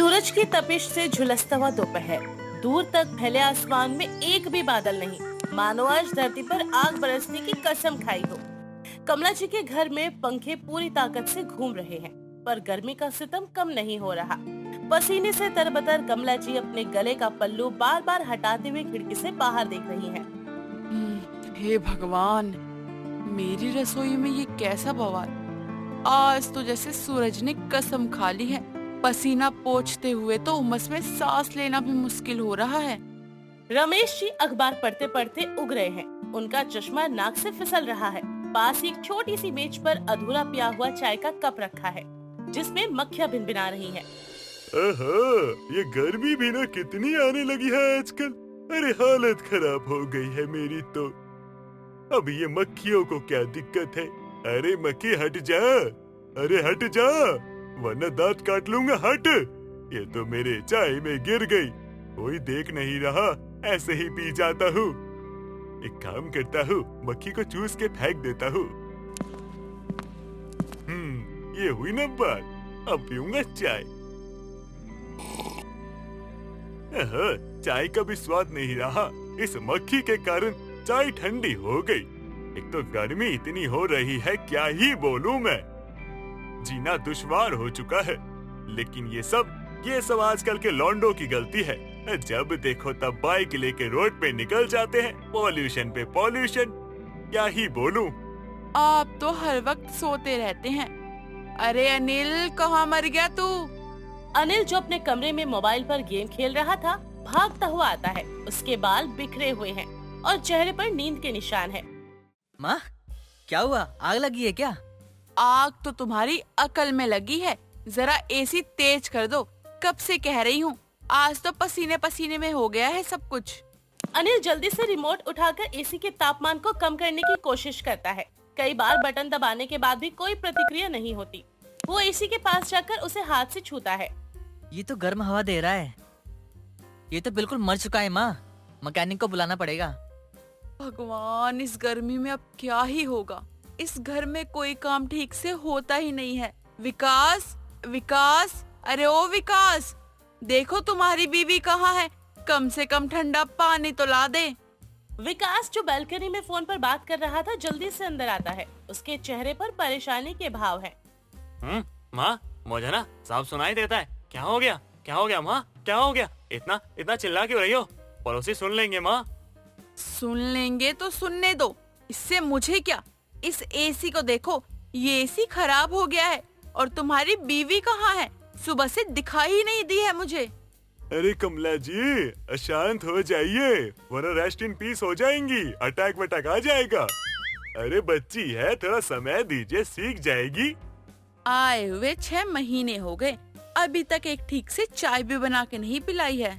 सूरज की तपिश से झुलसता हुआ दोपहर, दूर तक फैले आसमान में एक भी बादल नहीं, मानो आज धरती पर आग बरसने की कसम खाई हो। कमला जी के घर में पंखे पूरी ताकत से घूम रहे हैं, पर गर्मी का सितम कम नहीं हो रहा। पसीने से तरबतर कमला जी अपने गले का पल्लू बार बार हटाते हुए खिड़की से बाहर देख रही हैं। हे भगवान, मेरी रसोई में ये कैसा बवाल। आज तो जैसे सूरज ने कसम खा ली है। पसीना पोंछते हुए तो उमस में सांस लेना भी मुश्किल हो रहा है। रमेश जी अखबार पढ़ते पढ़ते उग रहे हैं। उनका चश्मा नाक से फिसल रहा है। पास ही एक छोटी सी मेज पर अधूरा पिया हुआ चाय का कप रखा है, जिसमें मक्खियां भिनभिना रही हैं। ये गर्मी भी ना कितनी आने लगी है आजकल। अरे हालत खराब हो गई है मेरी तो। अब ये मक्खियों को क्या दिक्कत है? अरे मक्खी हट जा, अरे हट जा, वरना दांत काट लूंगा। हट, ये तो मेरे चाय में गिर गई। कोई देख नहीं रहा, ऐसे ही पी जाता हूँ। एक काम करता हूँ, मक्खी को चूस के फेंक देता हूँ। ये हुई ना बात। अब पीऊंगा चाय। चाय का भी स्वाद नहीं रहा। इस मक्खी के कारण चाय ठंडी हो गई। एक तो गर्मी इतनी हो रही है, क्या ही बोलूं मैं। जीना दुश्वार हो चुका है। लेकिन ये सब आजकल के लौंडों की गलती है। जब देखो तब बाइक लेके रोड पे निकल जाते हैं। पॉल्यूशन पे पॉल्यूशन, क्या ही बोलूं। आप तो हर वक्त सोते रहते हैं। अरे अनिल, कहाँ मर गया तू? अनिल, जो अपने कमरे में मोबाइल पर गेम खेल रहा था, भागता हुआ आता है। उसके बाल बिखरे हुए हैं और चेहरे पर नींद के निशान है। माँ, क्या हुआ? आग लगी है क्या? आग तो तुम्हारी अकल में लगी है। जरा एसी तेज कर दो। कब से कह रही हूँ। आज तो पसीने पसीने में हो गया है सब कुछ। अनिल जल्दी से रिमोट उठाकर एसी के तापमान को कम करने की कोशिश करता है। कई बार बटन दबाने के बाद भी कोई प्रतिक्रिया नहीं होती। वो एसी के पास जाकर उसे हाथ से छूता है। ये तो गर्म हवा दे रहा है। ये तो बिल्कुल मर चुका है माँ। मैकेनिक को बुलाना पड़ेगा। भगवान, इस गर्मी में अब क्या ही होगा। इस घर में कोई काम ठीक से होता ही नहीं है। विकास, विकास, अरे ओ विकास, देखो तुम्हारी बीवी कहाँ है। कम से कम ठंडा पानी तो ला दे। विकास, जो बालकनी में फोन पर बात कर रहा था, जल्दी से अंदर आता है। उसके चेहरे पर परेशानी के भाव है। माँ, मुझे ना साफ सुनाई देता है। क्या हो गया? क्या हो गया माँ? क्या हो गया? इतना इतना चिल्ला क्यों रही हो? पड़ोसी सुन लेंगे माँ। सुन लेंगे तो सुनने दो, इससे मुझे क्या। इस एसी को देखो, ये एसी खराब हो गया है। और तुम्हारी बीवी कहाँ है? सुबह से दिखाई ही नहीं दी है मुझे। अरे कमला जी, अशांत हो जाइए, वरना रेस्ट इन पीस हो जाएंगी। अटैक वटैक आ जाएगा। अरे बच्ची है, थोड़ा समय दीजिए, सीख जाएगी। आए हुए 6 महीने हो गए, अभी तक एक ठीक से चाय भी बना के नहीं पिलाई है।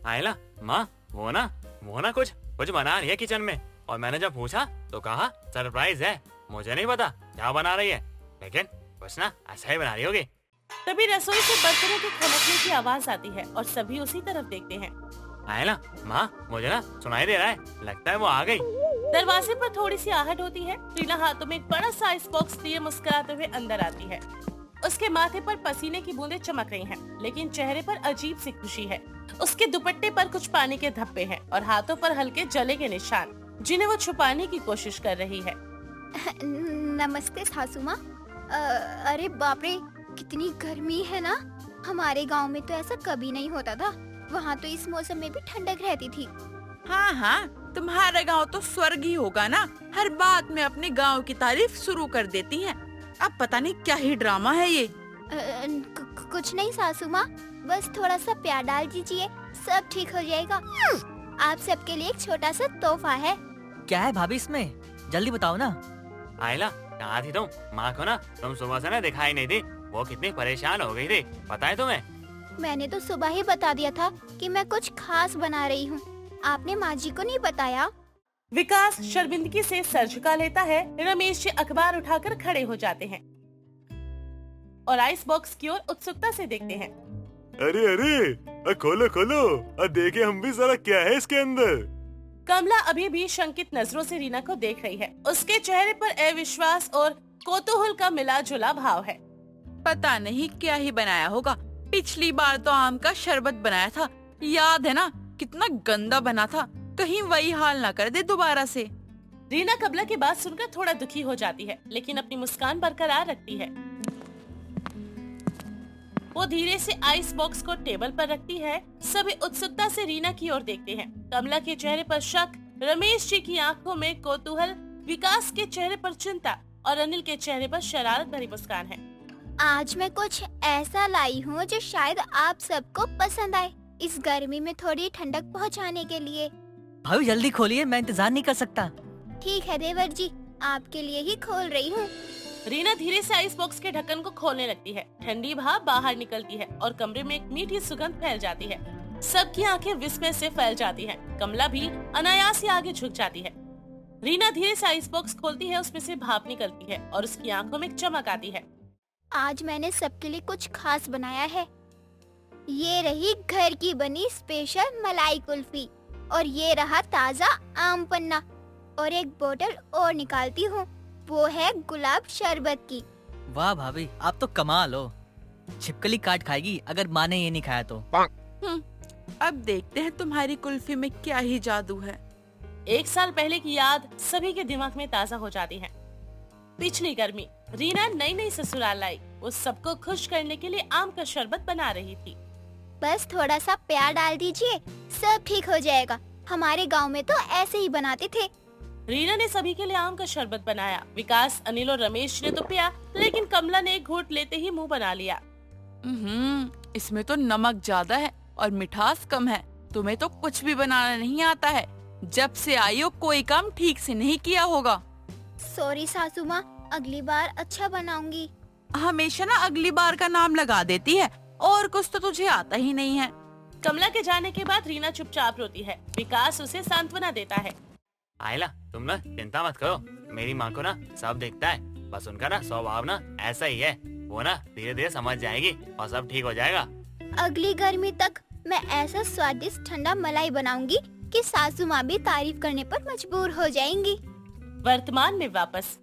आयला माँ, वो ना कुछ बना रही है किचन में। और मैंने जब पूछा तो कहा सरप्राइज है। मुझे नहीं पता क्या बना रही है, लेकिन कुछ ना ऐसा ही बना रही होगी। तभी रसोई से बर्तनों के खनकने की आवाज आती है और सभी उसी तरफ देखते हैं। आयला माँ, मुझे ना सुनाई दे रहा है, लगता है वो आ गई। दरवाजे पर थोड़ी सी आहट होती है। रीना हाथों में एक बड़ा सा आइस बॉक्स लिए मुस्कुराते हुए अंदर आती है। उसके माथे पर पसीने की बूंदें चमक रही हैं, लेकिन चेहरे पर अजीब सी खुशी है। उसके दुपट्टे पर कुछ पानी के धब्बे हैं और हाथों पर हल्के जले के निशान, जिन्हें वो छुपाने की कोशिश कर रही है। नमस्ते सासू माँ। अरे बाप रे, कितनी गर्मी है ना। हमारे गांव में तो ऐसा कभी नहीं होता था। वहाँ तो इस मौसम में भी ठंडक रहती थी। हाँ हाँ, तुम्हारा गांव तो स्वर्ग ही होगा ना। हर बात में अपने गांव की तारीफ शुरू कर देती हैं। अब पता नहीं क्या ही ड्रामा है ये। कुछ नहीं सासू माँ, बस थोड़ा सा प्यार डाल दीजिए, सब ठीक हो जाएगा। आप सबके लिए एक छोटा सा तोहफा है। क्या है भाभी इसमें? जल्दी बताओ ना। आयला, कहाँ थी तुम? माँ को ना तुम सुबह से ना दिखाई नहीं थी। वो कितनी परेशान हो गई थी, पता है तुम्हें? मैंने तो सुबह ही बता दिया था कि मैं कुछ खास बना रही हूँ। आपने माँ जी को नहीं बताया? विकास शर्मिंदगी से सर झुका लेता है। रमेश जी अखबार उठाकर खड़े हो जाते हैं और आइस बॉक्स की ओर उत्सुकता से देखते हैं। अरे खोलो खोलो, देखे हम भी जरा क्या है इसके अंदर। कमला अभी भी शंकित नजरों से रीना को देख रही है। उसके चेहरे पर अविश्वास और कौतूहल का मिला जुला भाव है। पता नहीं क्या ही बनाया होगा। पिछली बार तो आम का शरबत बनाया था, याद है ना? कितना गंदा बना था। कहीं वही हाल ना कर दे दोबारा से। रीना कमला की बात सुनकर थोड़ा दुखी हो जाती है, लेकिन अपनी मुस्कान बरकरार रखती है। वो धीरे से आइस बॉक्स को टेबल पर रखती है। सभी उत्सुकता से रीना की ओर देखते हैं। कमला के चेहरे पर शक, रमेश जी की आंखों में कौतूहल, विकास के चेहरे पर चिंता और अनिल के चेहरे पर शरारत भरी मुस्कान है। आज मैं कुछ ऐसा लाई हूँ जो शायद आप सबको पसंद आए, इस गर्मी में थोड़ी ठंडक पहुँचाने के लिए। भाभी जल्दी खोलिए, मैं इंतजार नहीं कर सकता। ठीक है देवर जी, आपके लिए ही खोल रही हूँ। रीना धीरे से आइस बॉक्स के ढक्कन को खोलने लगती है। ठंडी भाप बाहर निकलती है और कमरे में एक मीठी सुगंध फैल जाती है। सबकी आंखें विस्मय से फैल जाती हैं। कमला भी अनायास ही आगे झुक जाती है। रीना धीरे से आइस बॉक्स खोलती है, उसमें से भाप निकलती है और उसकी आंखों में एक चमक आती है। आज मैंने सबके लिए कुछ खास बनाया है। ये रही घर की बनी स्पेशल मलाई कुल्फी और ये रहा ताजा आम पन्ना, और एक बोतल और निकालती हूँ, वो है गुलाब शरबत की। वाह भाभी, आप तो कमाल हो। छिपकली काट खाएगी अगर माँ ने ये नहीं खाया तो। अब देखते हैं तुम्हारी कुल्फी में क्या ही जादू है। 1 साल पहले की याद सभी के दिमाग में ताजा हो जाती है। पिछली गर्मी रीना नई नई ससुराल आई। वो सबको खुश करने के लिए आम का शरबत बना रही थी। बस थोड़ा सा प्यार डाल दीजिए, सब ठीक हो जाएगा। हमारे गांव में तो ऐसे ही बनाते थे। रीना ने सभी के लिए आम का शरबत बनाया। विकास, अनिल और रमेश ने तो पिया, लेकिन कमला ने एक घूंट लेते ही मुंह बना लिया। इसमें तो नमक ज्यादा है और मिठास कम है। तुम्हें तो कुछ भी बनाना नहीं आता है। जब से आई हो कोई काम ठीक से नहीं किया होगा। सॉरी सासू माँ, अगली बार अच्छा बनाऊंगी। हमेशा ना अगली बार का नाम लगा देती है, और कुछ तो तुझे आता ही नहीं है। कमला के जाने के बाद रीना चुपचाप रोती है। विकास उसे सांत्वना देता है। आयला, तुम ना चिंता मत करो, मेरी माँ को ना सब दिखता है। बस उनका ना स्वभाव ना ऐसा ही है। वो ना धीरे धीरे समझ जाएगी और सब ठीक हो जाएगा। अगली गर्मी तक मैं ऐसा स्वादिष्ट ठंडा मलाई बनाऊंगी कि सासू माँ भी तारीफ करने पर मजबूर हो जाएंगी। वर्तमान में वापस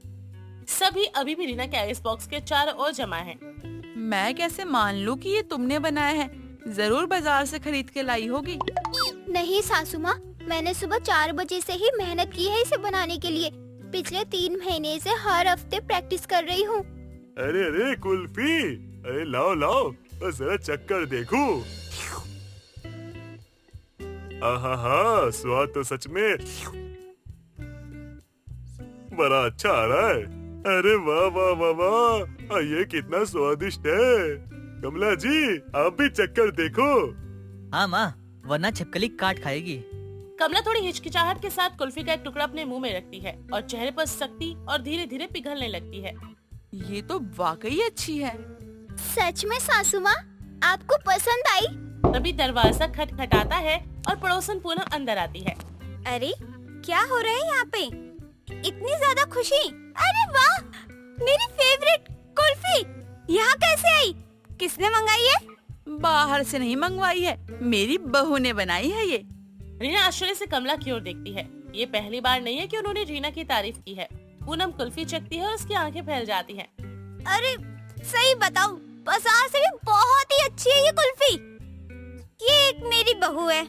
सभी अभी भी रीना के आइस बॉक्स के चारों ओर जमा हैं। मैं कैसे मान लूं कि ये तुमने बनाया है? जरूर बाजार से खरीद के लाई होगी। नहीं सासू माँ, मैंने सुबह 4 बजे से ही मेहनत की है इसे बनाने के लिए। पिछले 3 महीने से हर हफ्ते प्रैक्टिस कर रही हूँ। अरे अरे कुल्फी, अरे लाओ लाओ, बस जरा चक्कर देखो। आहा, स्वाद तो सच में बड़ा अच्छा आ रहा है। अरे वाह वाह वाह वाह, ये कितना स्वादिष्ट है। कमला जी, आप भी चक्कर देखो। हाँ माँ, वरना छिपकली काट खाएगी। कमला थोड़ी हिचकिचाहट के साथ कुल्फी का एक टुकड़ा अपने मुंह में रखती है और चेहरे पर सख्ती और धीरे धीरे पिघलने लगती है। ये तो वाकई अच्छी है। सच में सासू माँ, आपको पसंद आई? तभी दरवाजा खटखटाता है और पड़ोसन पूनम अंदर आती है। अरे क्या हो रहा है यहाँ पे? इतनी ज्यादा खुशी? अरे वाह, मेरी फेवरेट कुल्फी यहाँ कैसे आई? किसने मंगाई है? बाहर से नहीं मंगवाई है, मेरी बहू ने बनाई है ये। रीना आश्चर्य से कमला की ओर देखती है। ये पहली बार नहीं है कि उन्होंने रीना की तारीफ की है। पूनम कुल्फी चखती है और उसकी आंखें फैल जाती हैं। अरे सही बताऊं, बाजार से भी बहुत ही अच्छी है ये कुल्फी। ये एक मेरी बहू है,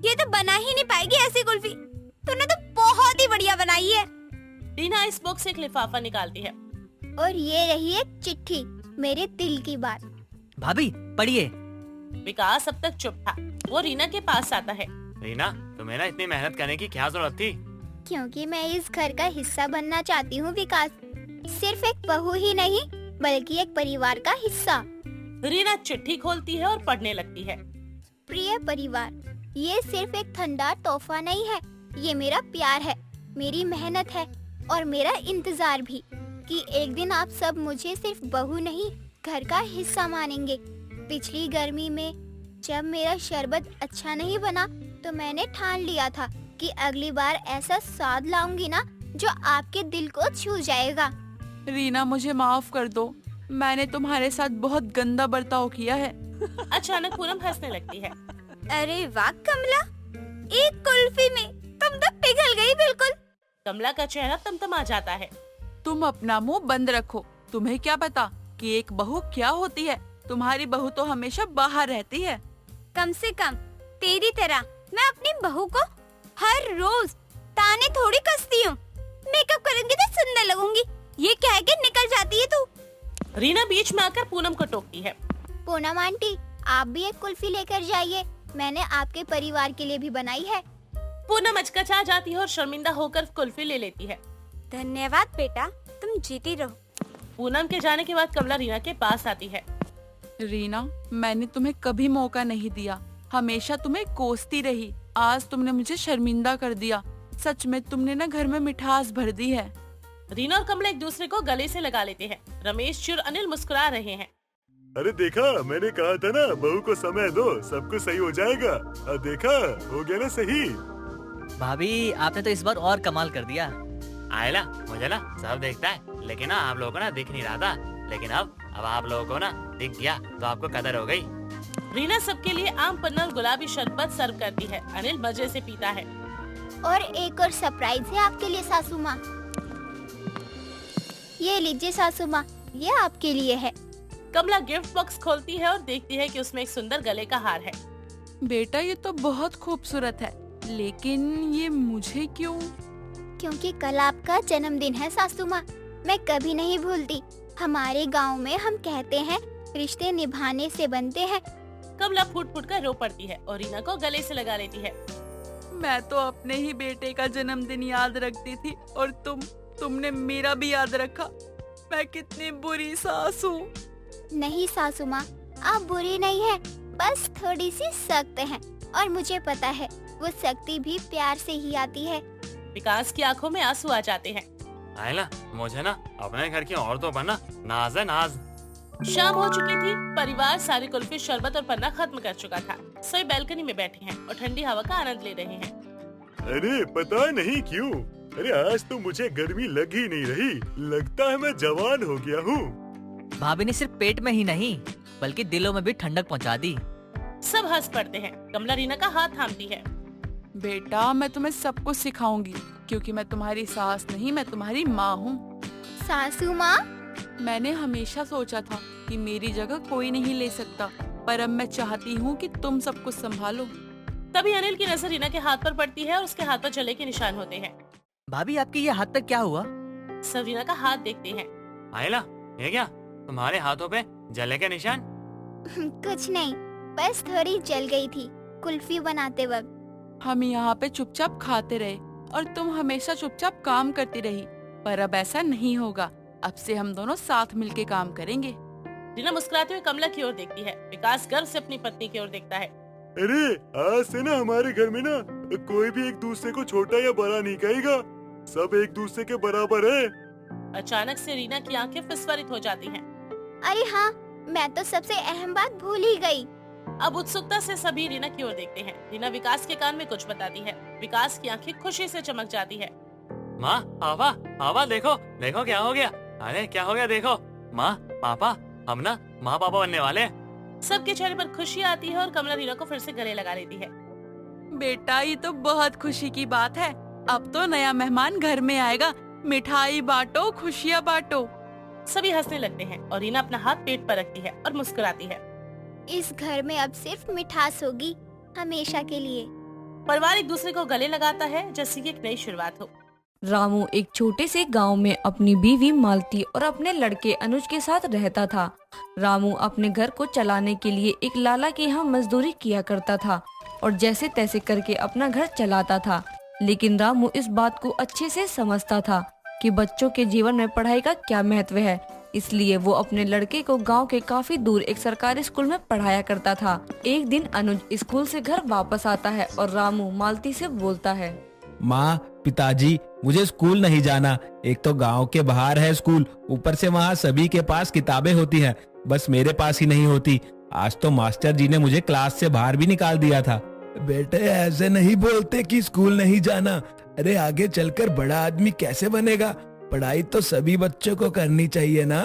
ये तो बना ही नहीं पाएगी ऐसी कुल्फी। तूने तो बहुत ही बढ़िया बनाई है। रीना इस बॉक्स से एक लिफाफा निकालती है। और ये रही एक चिट्ठी, मेरे दिल की बात। भाभी पढ़िए। विकास अब तक चुप था। वो रीना के पास आता है। रीना, तुम्हें ना इतनी मेहनत करने की क्या जरूरत थी? क्योंकि मैं इस घर का हिस्सा बनना चाहती हूँ विकास। सिर्फ एक बहू ही नहीं, बल्कि एक परिवार का हिस्सा। रीना चिट्ठी खोलती है और पढ़ने लगती है। प्रिय परिवार, ये सिर्फ एक ठंडा तोहफा नहीं है, ये मेरा प्यार है, मेरी मेहनत है और मेरा इंतजार भी कि एक दिन आप सब मुझे सिर्फ बहू नहीं, घर का हिस्सा मानेंगे। पिछली गर्मी में जब मेरा शरबत अच्छा नहीं बना तो मैंने ठान लिया था कि अगली बार ऐसा स्वाद लाऊंगी ना जो आपके दिल को छू जाएगा। रीना, मुझे माफ कर दो, मैंने तुम्हारे साथ बहुत गंदा बर्ताव किया है। अचानक पूनम हंसने लगती है। अरे वाह कमला, एक कुल्फी में तुम तो पिघल गई बिल्कुल। कमला का चेहरा तमतमा जाता है। तुम अपना मुंह बंद रखो। तुम्हें क्या पता कि एक बहू क्या होती है। तुम्हारी बहू तो हमेशा बाहर रहती है। कम से कम तेरी तरह मैं अपनी बहू को हर रोज ताने थोड़ी कसती हूँ। मेकअप करूंगी तो सुंदर लगूंगी, ये कह के निकल जाती है तू। रीना बीच में आकर पूनम को टोकती है। पूनम आंटी, आप भी एक कुल्फी लेकर जाइए, मैंने आपके परिवार के लिए भी बनाई है। पूनम अचकचा जाती है और शर्मिंदा होकर कुल्फी ले लेती है। धन्यवाद बेटा, तुम जीती रहो। पूनम के जाने के बाद कमला रीना के पास आती है। रीना, मैंने तुम्हें कभी मौका नहीं दिया, हमेशा तुम्हें कोसती रही। आज तुमने मुझे शर्मिंदा कर दिया। सच में तुमने ना घर में मिठास भर दी है। रीना और कमला एक दूसरे को गले से लगा लेते हैं। रमेश और अनिल मुस्कुरा रहे हैं। अरे देखा, मैंने कहा था ना, बहू को समय दो, सब कुछ सही हो जाएगा। अब देखा, हो गया ना सही। भाभी आपने तो इस बार और कमाल कर दिया। आयला, मुझे ना सब दिखता है, लेकिन ना आप लोगों को ना दिख नहीं रहा था। लेकिन अब आप लोगों को ना दिख गया, तो आपको कदर हो गई। रीना सबके लिए आम पन्ना और गुलाबी शरबत सर्व करती है। अनिल मजे से पीता है। और एक और सरप्राइज है आपके लिए सासू माँ। ये लीजिए सासू माँ, ये आपके लिए है। कमला गिफ्ट बॉक्स खोलती है और देखती है कि उसमें एक सुंदर गले का हार है। बेटा, ये तो बहुत खूबसूरत है, लेकिन ये मुझे क्यों? क्योंकि कल आपका जन्मदिन है सासू माँ, मैं कभी नहीं भूलती। हमारे गांव में हम कहते हैं, रिश्ते निभाने से बनते हैं। कमला फूट फूट कर रो पड़ती है और रीना को गले से लगा लेती है। मैं तो अपने ही बेटे का जन्मदिन याद रखती थी और तुमने मेरा भी याद रखा। मैं कितनी बुरी सास हूँ। नहीं सासू माँ, आप बुरी नहीं है, बस थोड़ी सी सख्त हैं। और मुझे पता है, वो सख्ती भी प्यार से ही आती है। विकास की आंखों में आंसू आ जाते हैं। आयला, मुझे ना अपने घर की औरतों पर ना नाज है, नाज। शाम हो चुकी थी। परिवार सारी कुल्फी, शरबत और पन्ना खत्म कर चुका था। सभी बैल्कनी में बैठे हैं और ठंडी हवा का आनंद ले रहे हैं। अरे पता नहीं क्यों, अरे आज तो मुझे गर्मी लग ही नहीं रही। लगता है मैं जवान हो गया हूँ। भाभी ने सिर्फ पेट में ही नहीं, बल्कि दिलों में भी ठंडक पहुंचा दी। सब हंस पड़ते हैं। कमला रीना का हाथ थामती है। बेटा, मैं तुम्हें सब कुछ सिखाऊंगी, क्योंकि मैं तुम्हारी सास नहीं, मैं तुम्हारी माँ हूँ। सासू माँ, मैंने हमेशा सोचा था कि मेरी जगह कोई नहीं ले सकता, पर अब मैं चाहती हूँ कि तुम सब कुछ संभालो। तभी अनिल की नजर रीना के हाथ पर पड़ती है और उसके हाथ पर जले के निशान होते हैं। भाभी आपकी ये हाथ तक क्या हुआ? सब रीना का हाथ देखते हैं। आयला, ये क्या, तुम्हारे हाथों पे जले के निशान? कुछ नहीं, बस थोड़ी जल गई थी कुल्फी बनाते वक्त। हम यहाँ पे चुपचाप खाते रहे और तुम हमेशा चुपचाप काम करती रही, पर अब ऐसा नहीं होगा। अब से हम दोनों साथ मिलके काम करेंगे। रीना मुस्कुराते हुए कमला की ओर देखती है। विकास गर्व से अपनी पत्नी की ओर देखता है। अरे आज से ना हमारे घर में ना कोई भी एक दूसरे को छोटा या बड़ा नहीं कहेगा, सब एक दूसरे के बराबर है। अचानक से रीना की आंखें विस्फारित हो जाती हैं। अरे हाँ, मैं तो सबसे अहम बात भूल ही गई। अब उत्सुकता से सभी रीना की ओर देखते हैं। रीना विकास के कान में कुछ बताती है। विकास की आंखें खुशी से चमक जाती है। माँ, पापा, पापा देखो, देखो क्या हो गया। अरे क्या हो गया, देखो। माँ, पापा, हम ना माँ पापा बनने वाले हैं। सबके चेहरे पर खुशी आती है और कमला रीना को फिर से गले लगा लेती है। बेटा, ये तो बहुत खुशी की बात है। अब तो नया मेहमान घर में आएगा। मिठाई बांटो, खुशियाँ बांटो। सभी हंसने लगते हैं और रीना अपना हाथ पेट पर रखती है और मुस्कुराती है। इस घर में अब सिर्फ मिठास होगी, हमेशा के लिए। परिवार एक दूसरे को गले लगाता है जैसे कि एक नई शुरुआत हो। रामू एक छोटे से गांव में अपनी बीवी मालती और अपने लड़के अनुज के साथ रहता था। रामू अपने घर को चलाने के लिए एक लाला के यहाँ मजदूरी किया करता था और जैसे तैसे करके अपना घर चलाता था। लेकिन रामू इस बात को अच्छे से समझता था कि बच्चों के जीवन में पढ़ाई का क्या महत्व है, इसलिए वो अपने लड़के को गांव के काफी दूर एक सरकारी स्कूल में पढ़ाया करता था। एक दिन अनुज स्कूल से घर वापस आता है और रामू मालती से बोलता है, माँ, पिताजी, मुझे स्कूल नहीं जाना। एक तो गांव के बाहर है स्कूल, ऊपर से वहाँ सभी के पास किताबें होती हैं, बस मेरे पास ही नहीं होती। आज तो मास्टर जी ने मुझे क्लास से बाहर भी निकाल दिया था। बेटे, ऐसे नहीं बोलते कि स्कूल नहीं जाना। अरे आगे चलकर बड़ा आदमी कैसे बनेगा? पढ़ाई तो सभी बच्चों को करनी चाहिए ना।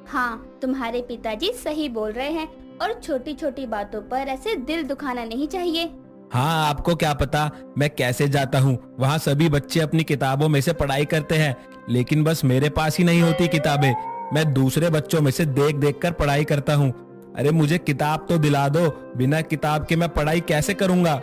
हाँ, तुम्हारे पिताजी सही बोल रहे हैं और छोटी छोटी बातों पर ऐसे दिल दुखाना नहीं चाहिए। हाँ, आपको क्या पता मैं कैसे जाता हूँ। वहाँ सभी बच्चे अपनी किताबों में से पढ़ाई करते हैं, लेकिन बस मेरे पास ही नहीं होती किताबें। मैं दूसरे बच्चों में से देख देख कर पढ़ाई करता हूँ। अरे मुझे किताब तो दिला दो, बिना किताब के मैं पढ़ाई कैसे करूंगा?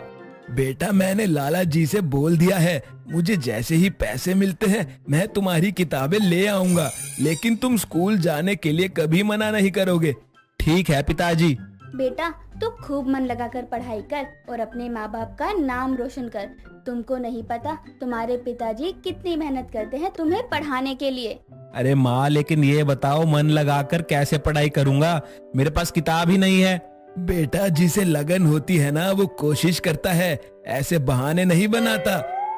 बेटा मैंने लाला जी से बोल दिया है, मुझे जैसे ही पैसे मिलते हैं मैं तुम्हारी किताबें ले आऊंगा, लेकिन तुम स्कूल जाने के लिए कभी मना नहीं करोगे। ठीक है पिताजी। बेटा तू खूब मन लगाकर पढ़ाई कर और अपने माँ बाप का नाम रोशन कर। तुमको नहीं पता तुम्हारे पिताजी कितनी मेहनत करते हैं तुम्हें पढ़ाने के लिए। अरे माँ लेकिन ये बताओ मन लगाकर कैसे पढ़ाई करूंगा, मेरे पास किताब ही नहीं है। बेटा जिसे लगन होती है ना वो कोशिश करता है, ऐसे बहाने नहीं बनाता।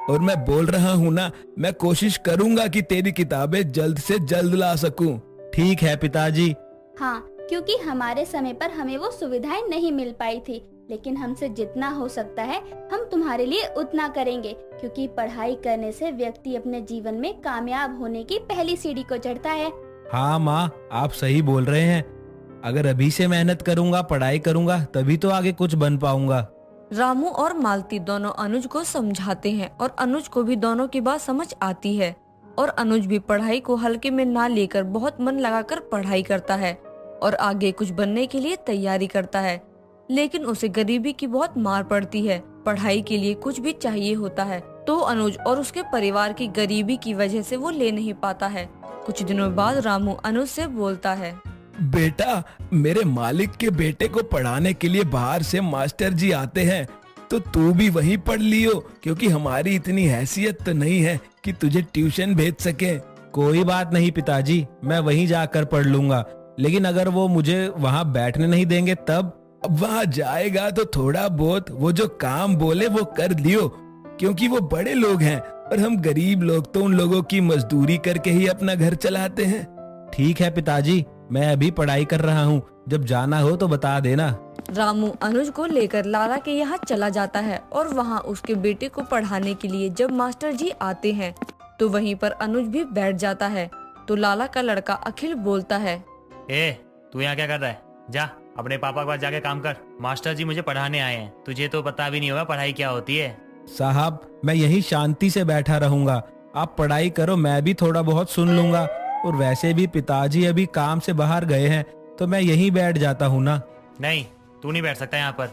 और मैं बोल रहा हूँ ना, मैं कोशिश करूंगा कि तेरी किताबें जल्द से जल्द ला सकूं। ठीक है पिताजी। हाँ, क्योंकि हमारे समय पर हमें वो सुविधाएं नहीं मिल पाई थी, लेकिन हमसे जितना हो सकता है हम तुम्हारे लिए उतना करेंगे, क्योंकि पढ़ाई करने से व्यक्ति अपने जीवन में कामयाब होने की पहली सीढ़ी को चढ़ता है। हाँ माँ आप सही बोल रहे हैं, अगर अभी से मेहनत करूंगा, पढ़ाई करूंगा तभी तो आगे कुछ बन पाऊंगा। रामू और मालती दोनों अनुज को समझाते हैं और अनुज को भी दोनों की बात समझ आती है और अनुज भी पढ़ाई को हल्के में ना लेकर बहुत मन लगाकर पढ़ाई करता है और आगे कुछ बनने के लिए तैयारी करता है। लेकिन उसे गरीबी की बहुत मार पड़ती है, पढ़ाई के लिए कुछ भी चाहिए होता है तो अनुज और उसके परिवार की गरीबी की वजह से वो ले नहीं पाता है। कुछ दिनों बाद रामू अनुज से बोलता है, बेटा मेरे मालिक के बेटे को पढ़ाने के लिए बाहर से मास्टर जी आते हैं, तो तू भी वहीं पढ़ लियो, क्योंकि हमारी इतनी हैसियत तो नहीं है कि तुझे ट्यूशन भेज सके। कोई बात नहीं पिताजी, मैं वहीं जाकर पढ़ लूंगा, लेकिन अगर वो मुझे वहाँ बैठने नहीं देंगे तब? अब वहाँ जाएगा तो थोड़ा बहुत वो जो काम बोले वो कर लियो, क्योंकि वो बड़े लोग हैं और हम गरीब लोग तो उन लोगों की मजदूरी करके ही अपना घर चलाते हैं। ठीक है पिताजी, मैं अभी पढ़ाई कर रहा हूँ, जब जाना हो तो बता देना। रामू अनुज को लेकर लाला के यहाँ चला जाता है और वहाँ उसके बेटे को पढ़ाने के लिए जब मास्टर जी आते हैं तो वहीं पर अनुज भी बैठ जाता है। तो लाला का लड़का अखिल बोलता है, ए तू यहाँ क्या कर रहा है? जा अपने पापा के पास जाके काम कर, मास्टर जी मुझे पढ़ाने आए हैं, तुझे तो पता भी नहीं होगा पढ़ाई क्या होती है। साहब मैं यही शांति से बैठा रहूंगा, आप पढ़ाई करो, मैं भी थोड़ा बहुत सुन लूंगा, और वैसे भी पिताजी अभी काम से बाहर गए हैं तो मैं यहीं बैठ जाता हूँ ना। नहीं तू नहीं बैठ सकता यहाँ पर,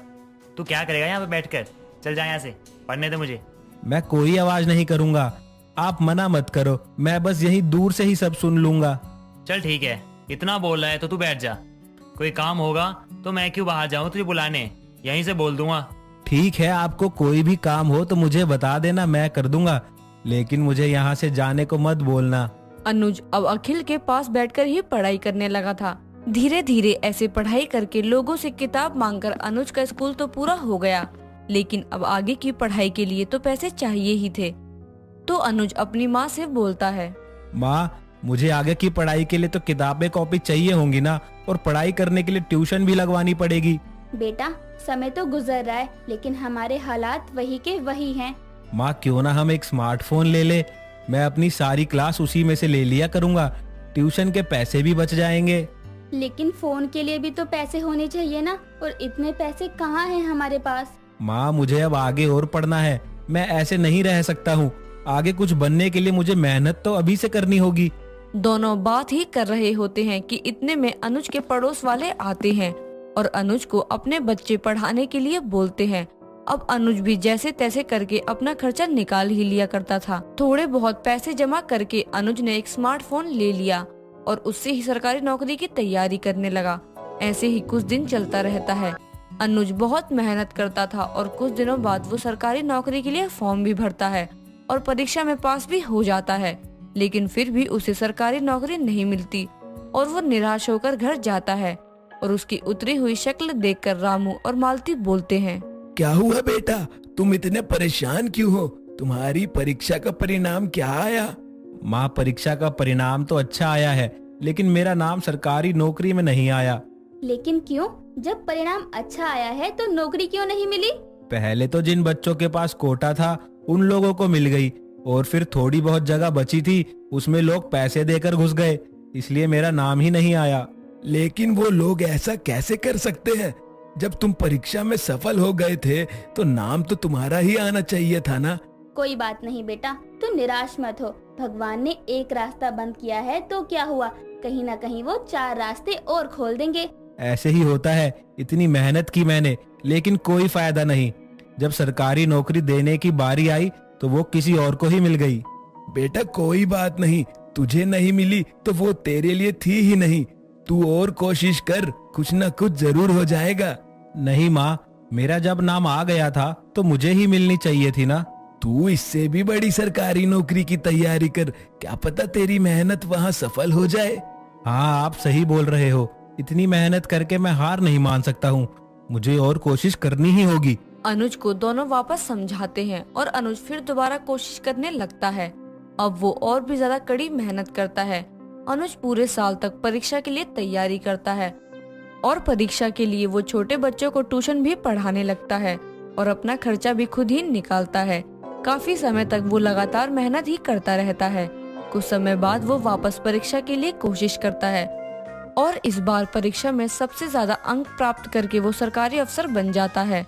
तू क्या करेगा यहाँ पे बैठकर? चल जा यहाँ से, पढ़ने दे मुझे। मैं कोई आवाज नहीं करूंगा, आप मना मत करो, मैं बस यहीं दूर से ही सब सुन लूंगा। चल ठीक है, इतना बोल रहा है तो तू बैठ जा, कोई काम होगा तो मैं क्यों बाहर जाऊँ तुझे बुलाने, यहीं से बोल दूंगा। ठीक है, आपको कोई भी काम हो तो मुझे बता देना, मैं कर दूंगा, लेकिन मुझे यहाँ से जाने को मत बोलना। अनुज अब अखिल के पास बैठकर ही पढ़ाई करने लगा था। धीरे धीरे ऐसे पढ़ाई करके लोगों से किताब मांगकर अनुज का स्कूल तो पूरा हो गया, लेकिन अब आगे की पढ़ाई के लिए तो पैसे चाहिए ही थे। तो अनुज अपनी माँ से बोलता है, माँ मुझे आगे की पढ़ाई के लिए तो किताबें कॉपी चाहिए होंगी ना, और पढ़ाई करने के लिए ट्यूशन भी लगवानी पड़ेगी। बेटा समय तो गुजर रहा है, लेकिन हमारे हालात वही के वही हैं। माँ क्यों ना हम एक स्मार्टफोन ले ले, मैं अपनी सारी क्लास उसी में से ले लिया करूँगा, ट्यूशन के पैसे भी बच जाएंगे। लेकिन फोन के लिए भी तो पैसे होने चाहिए ना, और इतने पैसे कहाँ हैं हमारे पास। माँ मुझे अब आगे और पढ़ना है, मैं ऐसे नहीं रह सकता हूँ, आगे कुछ बनने के लिए मुझे मेहनत तो अभी से करनी होगी। दोनों बात ही कर रहे होते हैं कि इतने में अनुज के पड़ोस वाले आते हैं और अनुज को अपने बच्चे पढ़ाने के लिए बोलते हैं। अब अनुज भी जैसे तैसे करके अपना खर्चा निकाल ही लिया करता था। थोड़े बहुत पैसे जमा करके अनुज ने एक स्मार्टफोन ले लिया और उससे ही सरकारी नौकरी की तैयारी करने लगा। ऐसे ही कुछ दिन चलता रहता है। अनुज बहुत मेहनत करता था और कुछ दिनों बाद वो सरकारी नौकरी के लिए फॉर्म भी भरता है और परीक्षा में पास भी हो जाता है, लेकिन फिर भी उसे सरकारी नौकरी नहीं मिलती और वो निराश होकर घर जाता है। और उसकी उतरी हुई शक्ल देखकर रामू और मालती बोलते हैं, क्या हुआ बेटा, तुम इतने परेशान क्यों हो? तुम्हारी परीक्षा का परिणाम क्या आया? माँ परीक्षा का परिणाम तो अच्छा आया है, लेकिन मेरा नाम सरकारी नौकरी में नहीं आया। लेकिन क्यों? जब परिणाम अच्छा आया है तो नौकरी क्यों नहीं मिली? पहले तो जिन बच्चों के पास कोटा था उन लोगों को मिल गई, और फिर थोड़ी बहुत जगह बची थी उसमें लोग पैसे देकर घुस गए, इसलिए मेरा नाम ही नहीं आया। लेकिन वो लोग ऐसा कैसे कर सकते हैं? जब तुम परीक्षा में सफल हो गए थे तो नाम तो तुम्हारा ही आना चाहिए था ना। कोई बात नहीं बेटा, तू निराश मत हो। भगवान ने एक रास्ता बंद किया है तो क्या हुआ, कहीं ना कहीं वो 4 रास्ते और खोल देंगे। ऐसे ही होता है, इतनी मेहनत की मैंने लेकिन कोई फायदा नहीं। जब सरकारी नौकरी देने की बारी आई तो वो किसी और को ही मिल गई। बेटा कोई बात नहीं, तुझे नहीं मिली तो वो तेरे लिए थी ही नहीं। तू और कोशिश कर, कुछ न कुछ जरूर हो जाएगा। नहीं माँ, मेरा जब नाम आ गया था तो मुझे ही मिलनी चाहिए थी ना। तू इससे भी बड़ी सरकारी नौकरी की तैयारी कर, क्या पता तेरी मेहनत वहाँ सफल हो जाए। हाँ, आप सही बोल रहे हो। इतनी मेहनत करके मैं हार नहीं मान सकता हूँ, मुझे और कोशिश करनी ही होगी। अनुज को दोनों वापस समझाते हैं और अनुज फिर दोबारा कोशिश करने लगता है। अब वो और भी ज्यादा कड़ी मेहनत करता है। अनुज पूरे साल तक परीक्षा के लिए तैयारी करता है और परीक्षा के लिए वो छोटे बच्चों को ट्यूशन भी पढ़ाने लगता है और अपना खर्चा भी खुद ही निकालता है। काफी समय तक वो लगातार मेहनत ही करता रहता है। कुछ समय बाद वो वापस परीक्षा के लिए कोशिश करता है और इस बार परीक्षा में सबसे ज्यादा अंक प्राप्त करके वो सरकारी अफसर बन जाता है।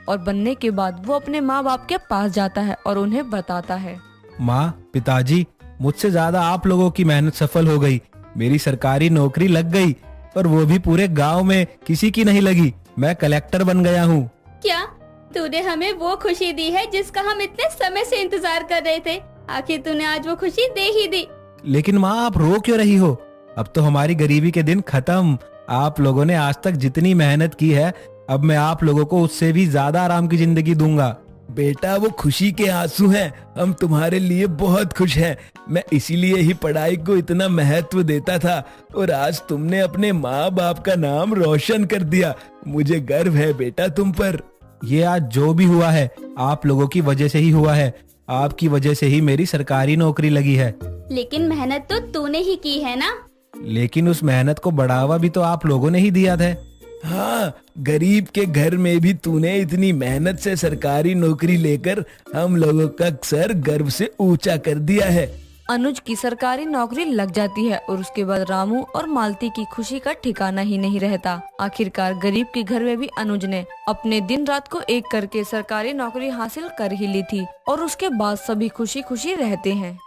और बनने के बाद वो अपने माँ बाप के पास जाता है और उन्हें बताता है, माँ, पिताजी, मुझसे ज्यादा आप लोगों की मेहनत सफल हो गई। मेरी सरकारी नौकरी लग गई और वो भी पूरे गांव में किसी की नहीं लगी। मैं कलेक्टर बन गया हूँ। क्या तूने हमें वो खुशी दी है जिसका हम इतने समय से इंतजार कर रहे थे? आखिर तूने आज वो खुशी दे ही दी। लेकिन माँ, आप रो क्यों रही हो? अब तो हमारी गरीबी के दिन खत्म। आप लोगों ने आज तक जितनी मेहनत की है, अब मैं आप लोगों को उससे भी ज्यादा आराम की जिंदगी दूंगा। बेटा, वो खुशी के आंसू हैं। हम तुम्हारे लिए बहुत खुश हैं। मैं इसीलिए ही पढ़ाई को इतना महत्व देता था और आज तुमने अपने माँ बाप का नाम रोशन कर दिया। मुझे गर्व है बेटा तुम पर। ये आज जो भी हुआ है आप लोगों की वजह से ही हुआ है। आपकी वजह से ही मेरी सरकारी नौकरी लगी है। लेकिन मेहनत तो तूने ही की है ना। लेकिन उस मेहनत को बढ़ावा भी तो आप लोगों ने ही दिया था। हाँ, गरीब के घर में भी तूने इतनी मेहनत से सरकारी नौकरी लेकर हम लोगों का सर गर्व से ऊंचा कर दिया है। अनुज की सरकारी नौकरी लग जाती है और उसके बाद रामू और मालती की खुशी का ठिकाना ही नहीं रहता। आखिरकार गरीब के घर में भी अनुज ने अपने दिन रात को एक करके सरकारी नौकरी हासिल कर ही ली थी और उसके बाद सभी खुशी खुशी रहते हैं।